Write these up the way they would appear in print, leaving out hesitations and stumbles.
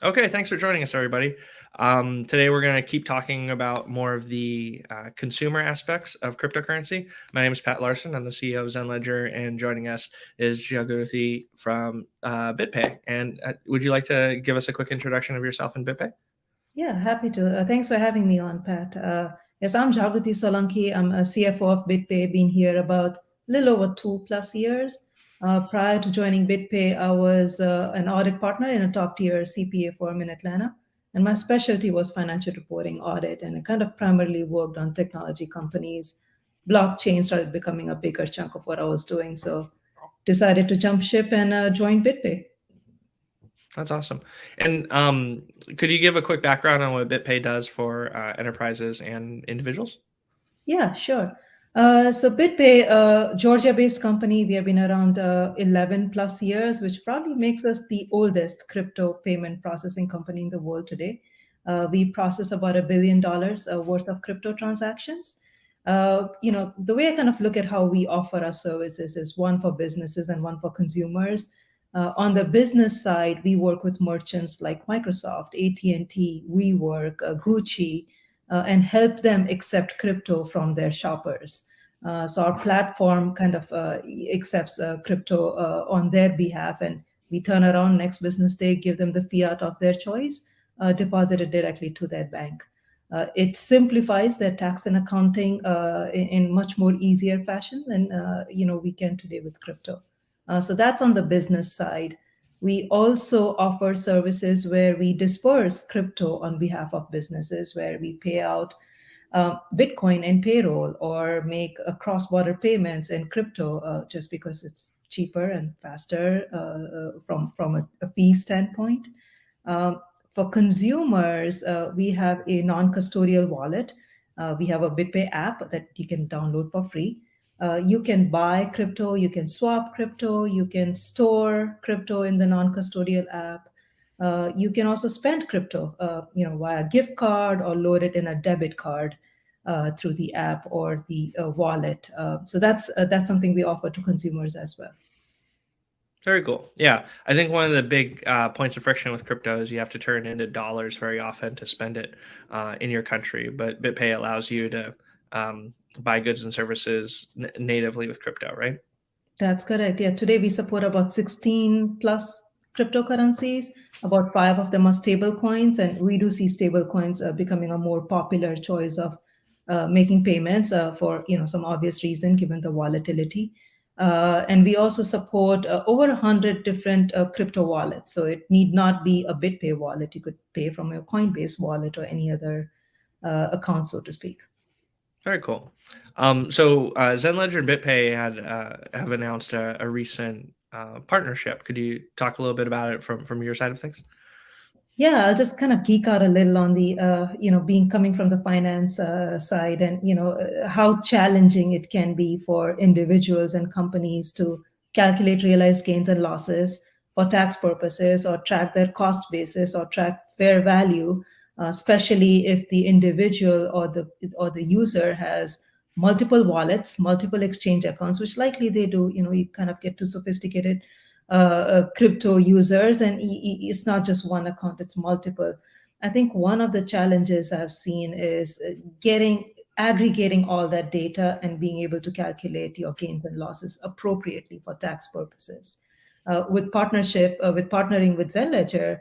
Okay, thanks for joining us, everybody. Today we're going to keep talking about more of the consumer aspects of cryptocurrency. My name is Pat Larson. I'm the CEO of ZenLedger, and joining us is Jaguti from BitPay. And would you like to give us a quick introduction of yourself and BitPay? Yeah, happy to. Thanks for having me on, Pat. Yes, I'm Jaguti Solanki. I'm a CFO of BitPay. Been here about a little over 2+ years. Prior to joining BitPay, I was an audit partner in a top-tier CPA firm in Atlanta, and my specialty was financial reporting audit, and I kind of primarily worked on technology companies. Blockchain started becoming a bigger chunk of what I was doing, so decided to jump ship and join BitPay. That's awesome. And could you give a quick background on what BitPay does for enterprises and individuals? Yeah, sure. So BitPay, a Georgia-based company, we have been around 11+ years, which probably makes us the oldest crypto payment processing company in the world today. We process about $1 billion worth of crypto transactions. The way I kind of look at how we offer our services is one for businesses and one for consumers. On the business side, we work with merchants like Microsoft, AT&T, WeWork, Gucci, and help them accept crypto from their shoppers. So our platform kind of accepts crypto on their behalf, and we turn around next business day, give them the fiat of their choice, deposit it directly to their bank. It simplifies their tax and accounting in much more easier fashion than we can today with crypto. So that's on the business side. We also offer services where we disperse crypto on behalf of businesses, where we pay out Bitcoin and payroll or make cross-border payments in crypto just because it's cheaper and faster from a fee standpoint. For consumers, we have a non-custodial wallet. We have a BitPay app that you can download for free. You can buy crypto, you can swap crypto, you can store crypto in the non-custodial app. You can also spend crypto, via gift card or load it in a debit card through the app or the wallet. So that's something we offer to consumers as well. Very cool. Yeah, I think one of the big points of friction with crypto is you have to turn into dollars very often to spend it in your country. But BitPay allows you to buy goods and services natively with crypto, right? That's correct. Yeah, today we support about 16 plus cryptocurrencies. About five of them are stable coins, and we do see stable coins becoming a more popular choice of making payments for some obvious reason given the volatility. And we also support over 100 different crypto wallets. So it need not be a BitPay wallet. You could pay from your Coinbase wallet or any other account, so to speak. Very cool. So ZenLedger and BitPay have announced a recent partnership. Could you talk a little bit about it from your side of things? Yeah, I'll just kind of geek out a little on the, being coming from the finance side and, how challenging it can be for individuals and companies to calculate realized gains and losses for tax purposes or track their cost basis or track fair value, especially if the individual or the user has multiple wallets, multiple exchange accounts, which likely they do. You kind of get too sophisticated crypto users, and it's not just one account, it's multiple. I think one of the challenges I've seen is aggregating all that data and being able to calculate your gains and losses appropriately for tax purposes. With partnering with ZenLedger,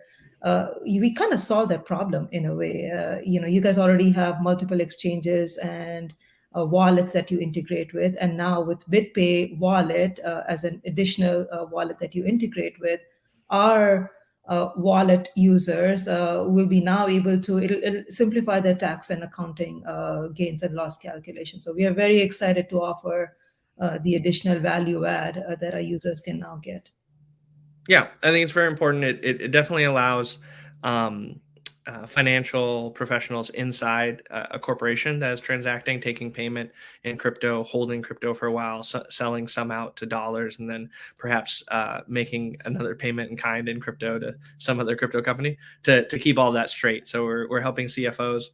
we kind of solve that problem in a way. You guys already have multiple exchanges and wallets that you integrate with. And now with BitPay wallet as an additional wallet that you integrate with, our wallet users will be now able to, it'll simplify their tax and accounting gains and loss calculation. So we are very excited to offer the additional value add that our users can now get. Yeah, I think it's very important. It definitely allows financial professionals inside a corporation that is transacting, taking payment in crypto, holding crypto for a while, selling some out to dollars, and then perhaps making another payment in kind in crypto to some other crypto company to keep all that straight. So we're helping CFOs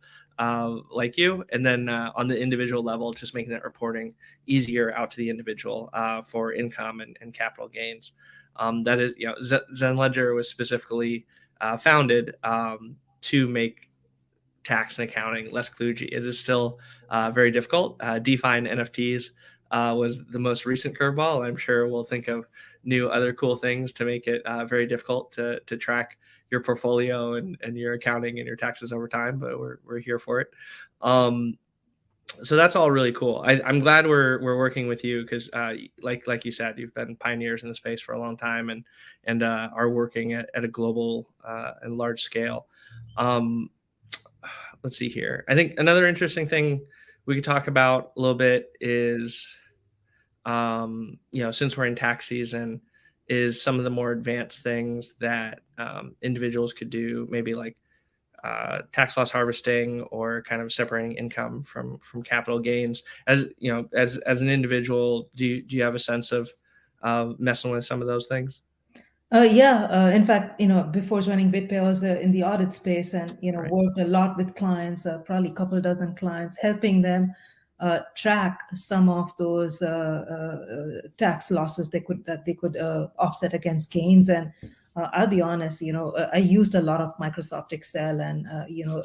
like you, and then on the individual level, just making that reporting easier out to the individual for income and capital gains. That is, ZenLedger was specifically founded to make tax and accounting less kludgy. It is still very difficult. DeFi and NFTs was the most recent curveball. I'm sure we'll think of new other cool things to make it very difficult to track your portfolio and your accounting and your taxes over time, but we're here for it. So that's all really cool. I'm glad we're working with you because, like you said, you've been pioneers in the space for a long time and are working at a global and large scale. Let's see here. I think another interesting thing we could talk about a little bit is, since we're in tax season, is some of the more advanced things that individuals could do, maybe like tax loss harvesting or kind of separating income from capital gains. As you know, as an individual, do you have a sense of messing with some of those things? Yeah. In fact, before joining BitPay, I was in the audit space and, Right. worked a lot with clients, probably a couple dozen clients, helping them track some of those tax losses that they could offset against gains. And I'll be honest, I used a lot of Microsoft Excel, and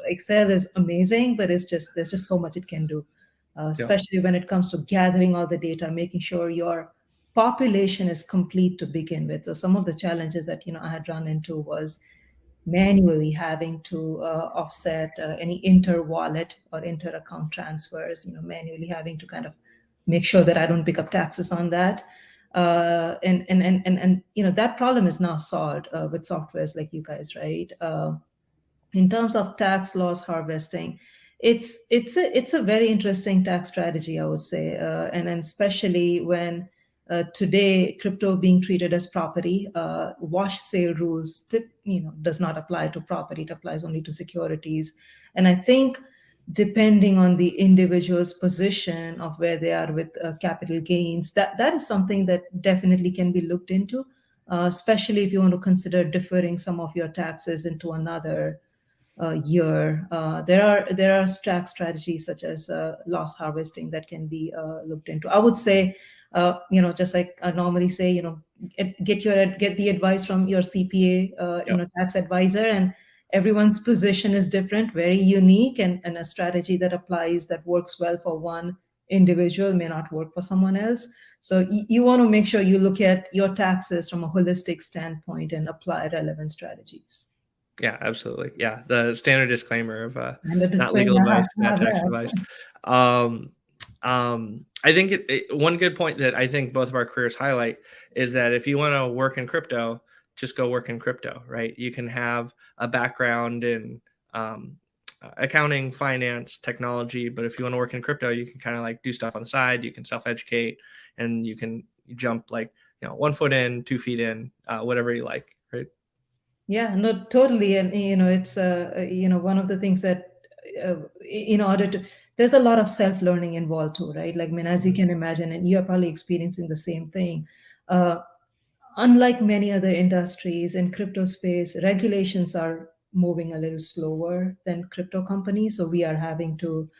Excel is amazing, but there's just so much it can do, especially when it comes to gathering all the data, making sure your population is complete to begin with. So some of the challenges that I had run into was manually having to offset any inter-wallet or inter-account transfers, manually having to kind of make sure that I don't pick up taxes on that. And that problem is now solved with softwares like you guys, right? In terms of tax loss harvesting, it's a very interesting tax strategy, I would say, and especially when today crypto being treated as property, wash sale rules does not apply to property; it applies only to securities. And I think depending on the individual's position of where they are with capital gains, that is something that definitely can be looked into, especially if you want to consider deferring some of your taxes into another year. There are tax strategies such as loss harvesting that can be looked into. I would say, just like I normally say, get the advice from your CPA, tax advisor, and everyone's position is different, very unique, and a strategy that applies that works well for one individual may not work for someone else. So you want to make sure you look at your taxes from a holistic standpoint and apply relevant strategies. Yeah, absolutely. Yeah, the standard disclaimer of And the not legal disclaimer advice, has to not have tax that. advice. I think one good point that I think both of our careers highlight is that if you want to work in crypto, just go work in crypto, right? You can have a background in accounting, finance, technology, but if you want to work in crypto, you can kind of like do stuff on the side. You can self-educate, and you can jump 1 foot in, 2 feet in, whatever you like, right? Yeah, no, totally. And, it's, one of the things that in order to, there's a lot of self-learning involved too, right? Like, I mean, as you can imagine, and you're probably experiencing the same thing. Unlike many other industries in crypto space, regulations are moving a little slower than crypto companies. So we are having to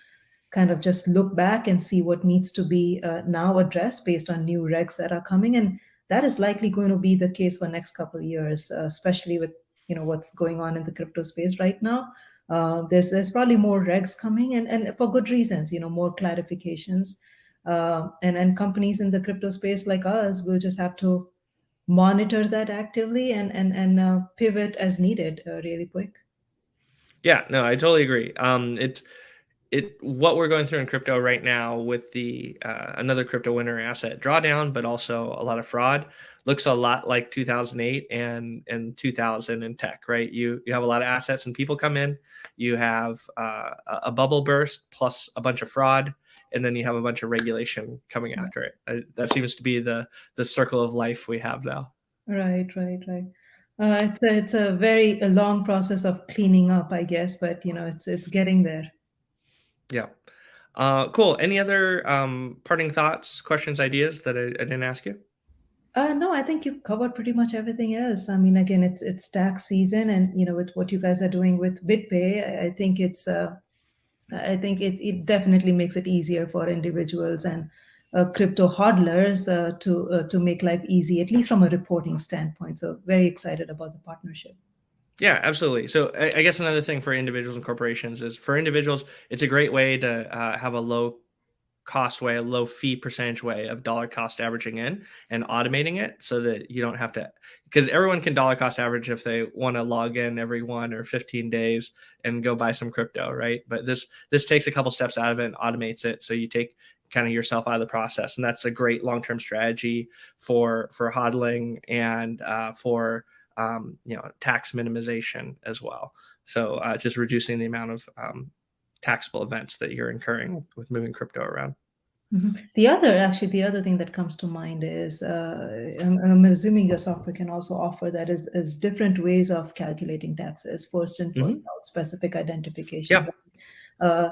kind of just look back and see what needs to be now addressed based on new regs that are coming. And that is likely going to be the case for next couple of years, especially with what's going on in the crypto space right now. There's probably more regs coming, and for good reasons, more clarifications. And companies in the crypto space like us will just have to monitor that actively and pivot as needed really quick. Yeah, no, I totally agree. What we're going through in crypto right now with the another crypto winter asset drawdown, but also a lot of fraud, looks a lot like 2008 and 2000 in tech, right? You have a lot of assets and people come in, you have a bubble burst plus a bunch of fraud, and then you have a bunch of regulation coming after it. That seems to be the circle of life we have now. Right. It's a very long process of cleaning up, I guess, but it's getting there. Yeah. Cool. Any other parting thoughts, questions, ideas that I didn't ask you? No, I think you covered pretty much everything else. I mean, again, it's tax season, and with what you guys are doing with BitPay, I think it definitely makes it easier for individuals and crypto hodlers to make life easy, at least from a reporting standpoint. So very excited about the partnership. Yeah, absolutely. So I guess another thing for individuals and corporations is for individuals, it's a great way to have a low cost way, a low fee percentage way of dollar cost averaging in and automating it so that you don't have to, because everyone can dollar cost average if they want to log in every 1 or 15 days and go buy some crypto, right? But this takes a couple steps out of it and automates it. So you take kind of yourself out of the process. And that's a great long-term strategy for hodling and for tax minimization as well. So just reducing the amount of taxable events that you're incurring with moving crypto around. The other thing that comes to mind is I'm assuming your software can also offer that is different ways of calculating taxes. First in, first out, specific identification. Yeah.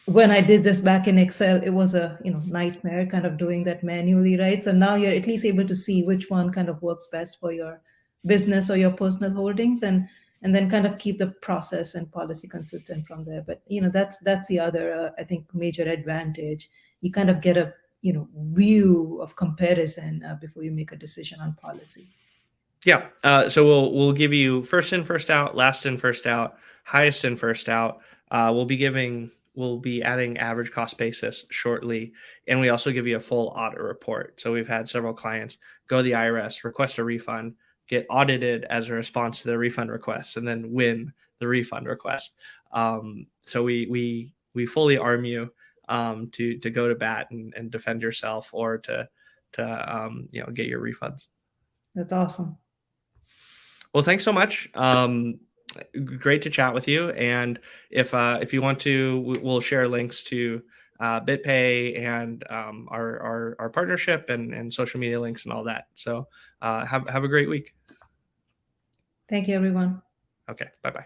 When I did this back in Excel, it was a nightmare kind of doing that manually, right? So now you're at least able to see which one kind of works best for your business or your personal holdings, and then kind of keep the process and policy consistent from there. But that's the other I think major advantage. You kind of get a view of comparison before you make a decision on policy. Yeah. So we'll give you first in, first out, last in, first out, highest in, first out. We'll be adding average cost basis shortly, and we also give you a full audit report. So we've had several clients go to the IRS, request a refund, get audited as a response to the refund request, and then win the refund request. So we fully arm you to go to bat and defend yourself or to get your refunds. That's awesome. Well, thanks so much. Great to chat with you. And if you want to, we'll share links to BitPay and our partnership and social media links and all that. So have a great week. Thank you, everyone. Okay. Bye-bye.